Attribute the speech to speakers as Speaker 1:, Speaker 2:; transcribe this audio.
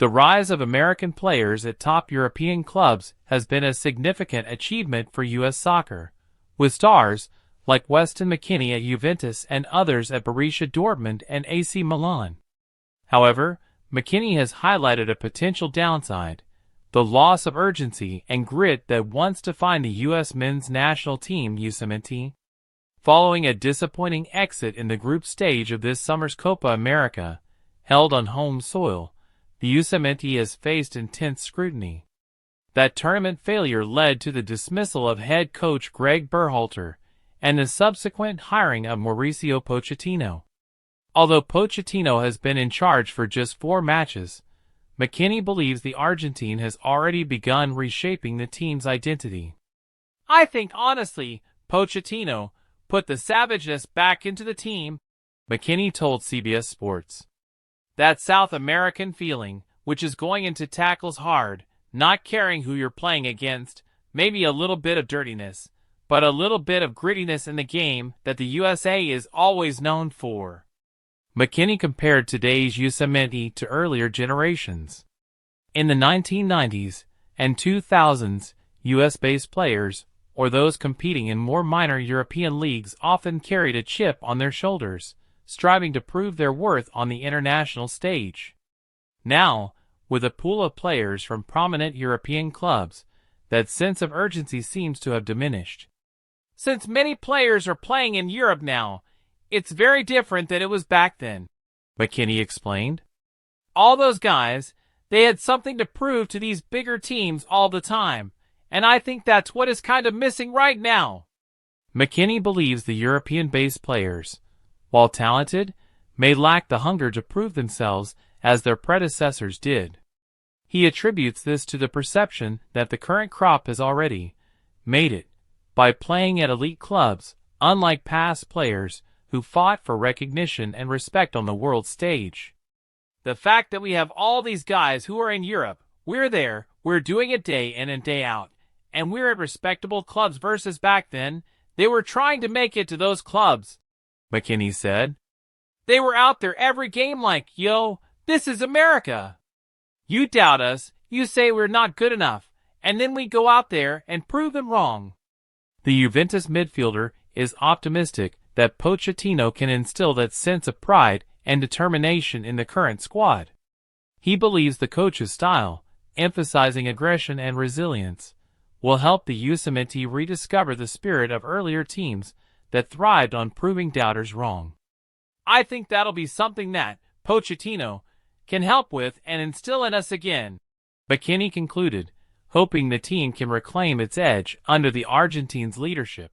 Speaker 1: The rise of American players at top European clubs has been a significant achievement for U.S. soccer, with stars like Weston McKennie at Juventus and others at Borussia Dortmund and AC Milan. However, McKennie has highlighted a potential downside: the loss of urgency and grit that once defined the U.S. men's national team USMNT. Following a disappointing exit in the group stage of this summer's Copa América, held on home soil, the USMNT has faced intense scrutiny. That tournament failure led to the dismissal of head coach Greg Berhalter and the subsequent hiring of Mauricio Pochettino. Although Pochettino has been in charge for just 4 matches, McKennie believes the Argentine has already begun reshaping the team's identity.
Speaker 2: "I think honestly, Pochettino put the savageness back into the team,"
Speaker 1: McKennie told CBS Sports.
Speaker 2: "That South American feeling, which is going into tackles hard, not caring who you're playing against, maybe a little bit of dirtiness, but a little bit of grittiness in the game that the USA is always known for."
Speaker 1: McKennie compared today's USMNT to earlier generations. In the 1990s and 2000s, US-based players, or those competing in more minor European leagues, often carried a chip on their shoulders, striving to prove their worth on the international stage. Now, with a pool of players from prominent European clubs, that sense of urgency seems to have diminished.
Speaker 2: "Since many players are playing in Europe now, it's very different than it was back then,"
Speaker 1: McKennie explained.
Speaker 2: "All those guys, they had something to prove to these bigger teams all the time, and I think that's what is kind of missing right now."
Speaker 1: McKennie believes the European-based players, while talented, may lack the hunger to prove themselves as their predecessors did. He attributes this to the perception that the current crop has already made it by playing at elite clubs, unlike past players who fought for recognition and respect on the world stage.
Speaker 2: "The fact that we have all these guys who are in Europe, we're there, we're doing it day in and day out, and we're at respectable clubs versus back then, they were trying to make it to those clubs,"
Speaker 1: McKennie said.
Speaker 2: "They were out there every game like, yo, this is America. You doubt us, you say we're not good enough, and then we go out there and prove them wrong."
Speaker 1: The Juventus midfielder is optimistic that Pochettino can instill that sense of pride and determination in the current squad. He believes the coach's style, emphasizing aggression and resilience, will help the USMNT rediscover the spirit of earlier teams that thrived on proving doubters wrong.
Speaker 2: "I think that'll be something that Pochettino can help with and instill in us again,"
Speaker 1: McKennie concluded, hoping the team can reclaim its edge under the Argentines' leadership.